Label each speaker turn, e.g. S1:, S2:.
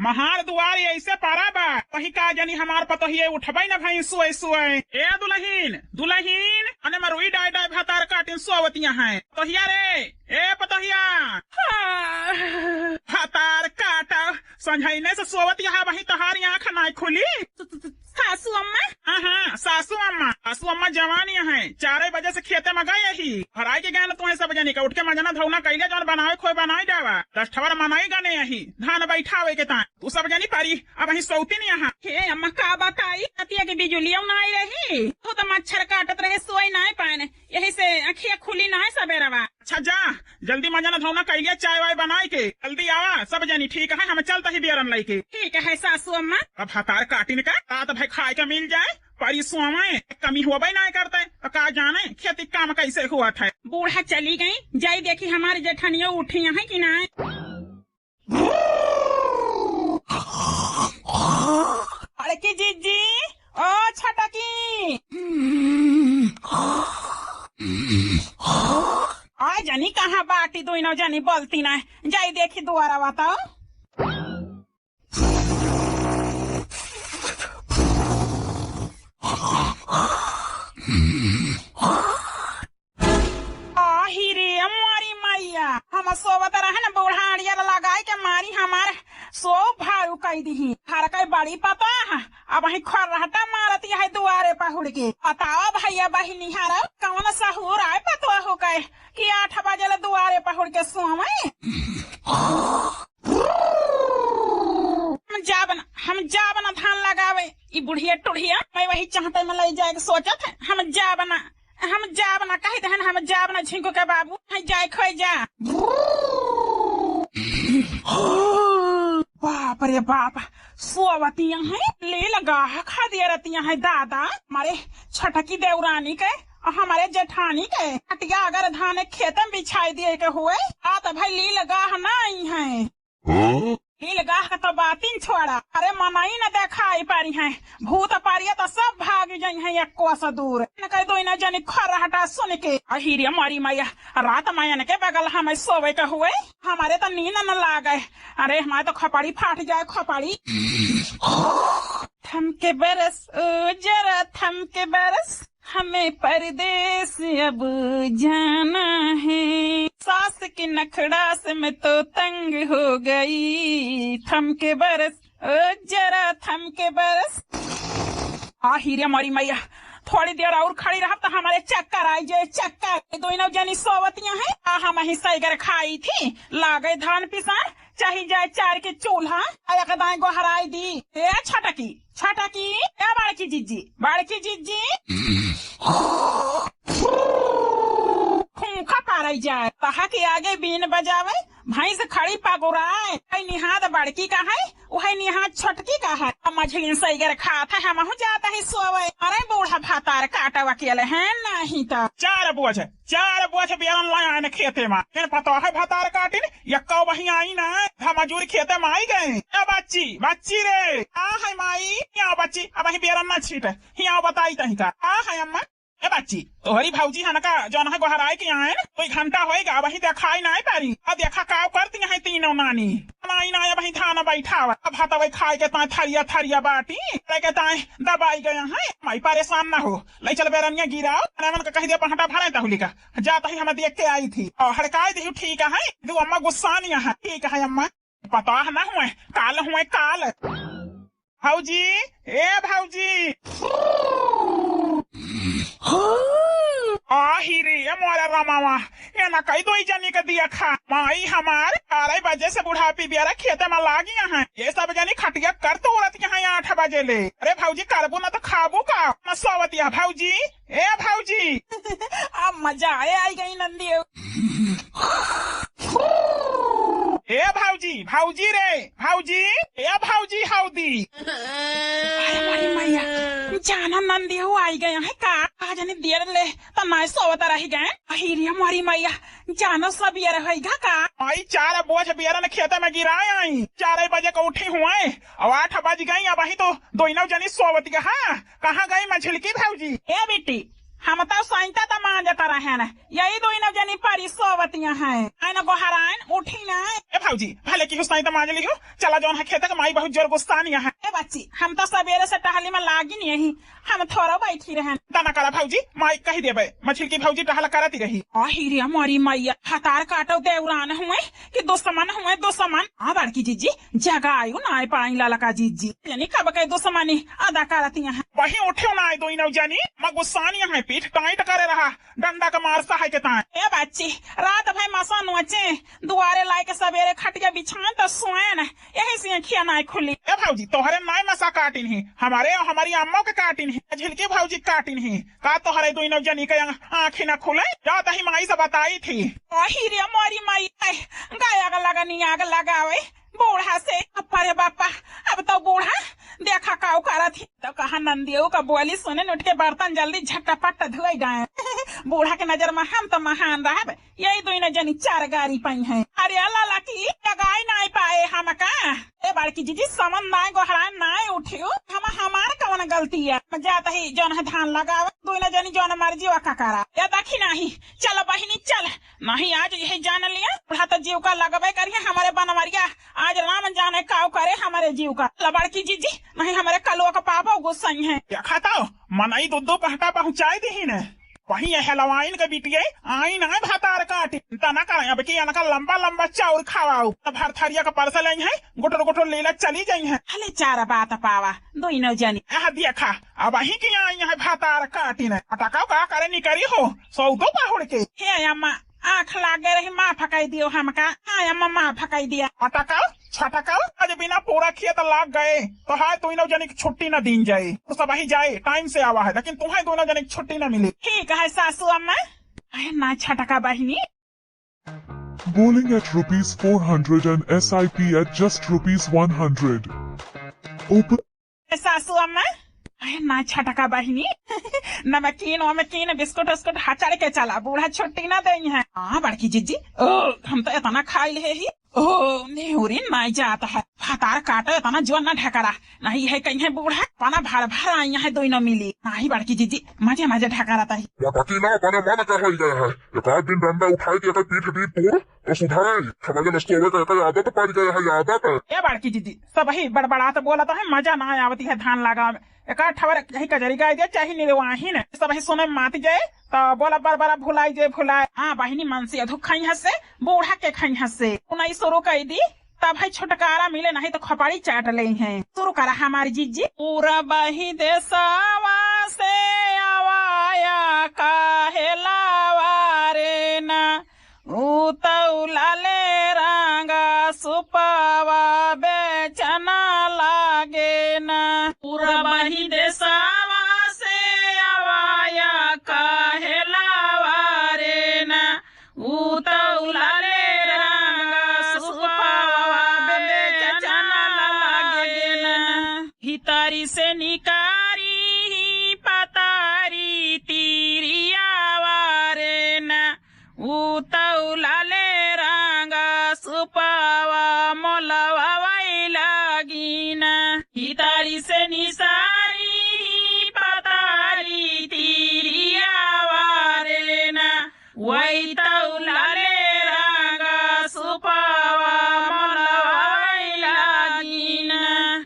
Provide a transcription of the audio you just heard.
S1: महार दुआर ऐसे पारा बा वही का जानी हमार पतोहिए उठबई न भाई सुए सुए ए दुल्हीन दुल्हीन अने मरुई डाय डाय भातार काटिन सोवतिया है पतोहिया रे ए पतोहिया भातार काटा संझाइने से सोवतिया है वही तहारी आँख नाई खुली।
S2: सासू अम्मा
S1: हाँ सासू अम्मा जवानिया है 4 बजे से खेते में गए ही हराई के गए तुम्हें सब जानी का उठ के मजना धोना कैले जौन बनावे खोए बनाई डावा 10 ठवर मनाई गने यही धान बैठावे के ता तू सब जानी पारी अब ही सौती नहीं यहाँ।
S2: हे अम्मा का बताई अतिया के बिजुलिया ना आई रही तो मच्छर काटत रहे सोई ना पाए यही से अखिया खुली ना है सबेरवा।
S1: अच्छा जा जल्दी मजना धोना कैलिया चाय वाय बनाई के जल्दी आवा सब जानी ठीक है हम चलता ही बेरन लाई के।
S2: ठीक है सासू अम्मा।
S1: अब हतार काटिन का रात भाई खाए के मिल जाए परिश्रम कमी हुआ भी नहीं करते तो का जाने खेती काम कैसे हुआ था।
S2: बूढ़ा चली गई जाई देखी हमारी जेठानिया उठी है कि ना। अरे की जीजी ओ छटकी आ जानी कहाँ बाटी दो न जानी बोलती ना जाई देखी दोबारा बताओ। हम सोवत रहे न बूढ़ाड़िया लगाई के मारी हमार सो भाऊ कही दी हर कई बड़ी पता अब वही खरहटा मारती है दुआरे पहुड़ के। बताओ भैया बहिनी हर कौन सहूर आए पतवा हो गए कि 8 बजे दुआरे पहुड़ के सोवे। हम जाबना धान लगावे ई बुढ़िया टुढ़िया मैं वही चाहते में ले जाए सोचत है हम जाबना कही दहन हम जाबना झिंको के बाबू जाए खोई जा। बाप रे बाप सोवतिया है ले लगा खा दिया रहतिया है दादा हमारे छटकी देवरानी के हमारे जेठानी के हटिया अगर धान खेत में बिछाई दिए के हुए आ तो भाई ली लगा ना आई है ली लगा तो बातिन छोड़ा अरे मनाई न देखाई पारी है भूत पारिया तो सब भाग जाई है एक कोस दूर न कह दो न जानी खरहटा सुन के अहिरिया मारी मैया रात माया के बगल हमें सोवे के हुए हमारे तो नींद न लागे अरे हमारे तो खपाड़ी फाट जाए खपाड़ी। थमके बरस ओ जरा थमके बरस हमें परदेस अब जाना है सास की नखड़ा से मैं तो तंग हो गई थमके बरस ओ जरा थमके बरस। हीरे मारी मैया थोड़ी देर और खड़ी रहा तो हमारे चक्कर आई जाए चक्कर दोनों जनी सोवतियां हैं हम ही सैगर खाई थी लागे धान पिसान चाहे जाए 4 के चूल्हा दाएं गोहराई दी ए छटकी ए बाड़की जीजी खूंखा पाराई जाए तहा के आगे बीन बजावे भैंस खड़ी पगुराए निहाद बड़की का है वही निहाद छोटकी का है मछली सैगर खाता है हम जाता ही सोवे अरे बूढ़ा भातार काटा अकेले है नहीं तो 4 बोझ बेरन लाया खेते में फिर पता है भातार काटिन यक्का वही आई ना हम मजूर खेते में आई गए बच्ची रे है माई यहाँ बच्ची अब वही बेरन न छीट यहाँ बताई तही का है अम्मा ए बच्ची तोहरी भाऊजी है का जौन है गोहराई के यहाँ है कोई घंटा होएगा वही देखाई नहीं पारी अब देखा काव करती है तीनों नानी ना वही धान बैठावा अब हाथ वही खाए के ताए थरिया बाटी के ताए दबाई गया है माई परेशान न हो ले चल बेरनिया गिराओ मन का कही दे पहाटा भरे तहुली का जाता ही हमें देख के आई थी और हड़काई दी ठीक है दू अम्मा गुस्सा नहीं है ठीक है अम्मा पता है न हुए काल भाऊजी ए भाऊजी हीरे मोरा रमावा ये न कई दो जनी का दिया खा माई हमार 4 बजे से बुढ़ापी बियारा खेते में लागिया है ये सब जनी खटिया कर तो औरत यहाँ 8 बजे ले अरे भाऊजी करबू ना तो खाबू का न सोवतिया भाऊजी ए भाऊजी अब मजा आई गई नंदी ए भाऊजी रे ए भाऊजी हाउदी मैया जाना नंदी हो आई गया है का आज देर ले तो मैं सोवत रही गए अहिरिया मारी मैया जानो सब ये रहेगा का माई 4 बोझ बियर ने खेते में गिराए आई 4 बजे को उठी हुए और 8 बज गई अब वही तो दोनों जनी सोवत हाँ कहाँ गई मछली की भाऊजी ए बेटी हम तो सैता तो मान जाता रहे न यही दो इन जनी परी सोवतियां हैं आइन गोहराइन उठी ना
S1: ए भाजी भले की हुसैन तो मान ली हो चला जौन है खेत के माई बहुत जोर गुस्सानी है।
S2: ए बच्ची हम तो सवेरे से टहली में लागी नहीं हम थोड़ा बैठी रहे
S1: तना करा भाजी माई कही देबे मछली की भाजी टहल करती रही।
S2: हीरिया मोरी मैया हतार काटो देवरान हुए कि दुश्मन हुए दुश्मन आ बड़की जीजी जगह आयु ना पाई लालका जीजी यानी कब के दुश्मनी अदा करतियां हैं
S1: वही उठे ना दो इन जानी मैं गुस्सानी है पीठ टाइट करे रहा डंडा का मार सहाय के ताए।
S2: ए बच्ची रात भाई मसा नोचे दुआरे लाई के सवेरे खटिया बिछान तो सोए न यही से खिया नाई खुली।
S1: ए भाजी तोहरे नाई मसा काटिन ही हमारे हमारी अम्मों के काटिन ही झिलकी भाजी काटिन ही का तोहरे दो इन जानी के आँखें न खुले जा तही माई से बताई थी।
S2: हीरिया मोरी माई गाया लगा नहीं आग लगावे बूढ़ा से अरे बापा अब तो बूढ़ा देखा काऊ करा थी तो कहा नंदियों का बोली सुने उठ के बर्तन जल्दी झटपट धोई जाए बूढ़ा के नजर में हम तो महान रहा यही दो जनी चार गाड़ी पाई है। अरे अल्लाह की लगाई नहीं पाए हम का ए बड़की जीजी समन नाय गोहरान नाय उठियो हम हमार कौन गलती है जाता ही जौन है धान लगावे दो जनी जौन मर्जी का करा या देखी नहीं चलो बहिनी चल नहीं आज यही जान लिया बूढ़ा तो जीव का लगवे करिए हमारे बनवरिया आज राम जाने काव करे हमारे जीव का लबड़की जीजी नहीं हमारे कलुआ का पापा गुस्सा है
S1: क्या खाता मनाई दो पहटा पहुँचाई दी न वही हलवाइन के बिटिया आई ना भातार काटी तना कर अब की अनका लंबा लंबा चाउर खावाओ भर थरिया का परसल आई है गोटर गोटर लेला चली जाई है
S2: हले चार बात पावा दो नो जनी
S1: देखा अब वही की आई है भातार काटी ने अटकाओ का करे निकरी हो सौदो पहुड़ के
S2: हे अम्मा आँख लागे रही माँ फकाई दियो हमका हाँ अम्मा माँ फकाई दिया
S1: अटकाओ छटकाओ आज बिना पूरा खेत लाग गए तो हाय तो इन जनी की छुट्टी न दी जाए तो सब ही जाए टाइम से आवा है लेकिन तुम्हें दोनों जनी की छुट्टी न मिली।
S2: ठीक है सासू अम्मा ना छटका बहिनी।
S3: Bowling at ₹400 and SIP at just ₹100. Open.
S2: सासू अम्मा ना छटका बहिनी नमकीन वमकीन बिस्कुट उस्कुट हचड़ के चला बूढ़ा छुट्टी ना दे है। हाँ बड़की जीजी हम तो इतना खाई ले ही नेहुरी नहीं जाता है फतार काटो इतना जो न ढकरा नहीं है कहीं है बूढ़ा पाना भर भर आई है दो न मिली नहीं बड़की जीजी मजे मजे ढका रहता है
S4: मन क्या हो गया है एक आध दिन डंडा उठाई दिया पीठ पीठ तोड़ तो सुधारे समझ नस्तोवे का आदत पड़ गया है आदत है।
S1: ये बड़की जीजी सब ही बड़बड़ा तो बोला तो है मजा ना आवती है धान लगा में एक ठवर यही कजरी गाय दिया चाहे निर्वाही ने सब ही सुने मात जाए तो बोला बड़ा भुलाई जे भुलाए। हाँ बहिनी मन से अधु खाई हसे बूढ़ा के खाई हसे उन्हीं शुरू कर दी तब है छुटकारा मिले नहीं तो खपड़ी चाट ले हैं शुरू करा हमारी जीजी। पूरा बही देशवा से आवाया काहेलावा रे ना उतौलाले रंगा सुपावा बेचना लागे ना पूरा बही देशवा से आवाया काहेलावा रे ना उतौलाले हितारी से निकारी पतारी तीरिया वारे न उतौलाले रंगा सुपावा मोलवा वाई लागी न हितारी से निसारी पतारी तीरिया वारे न वही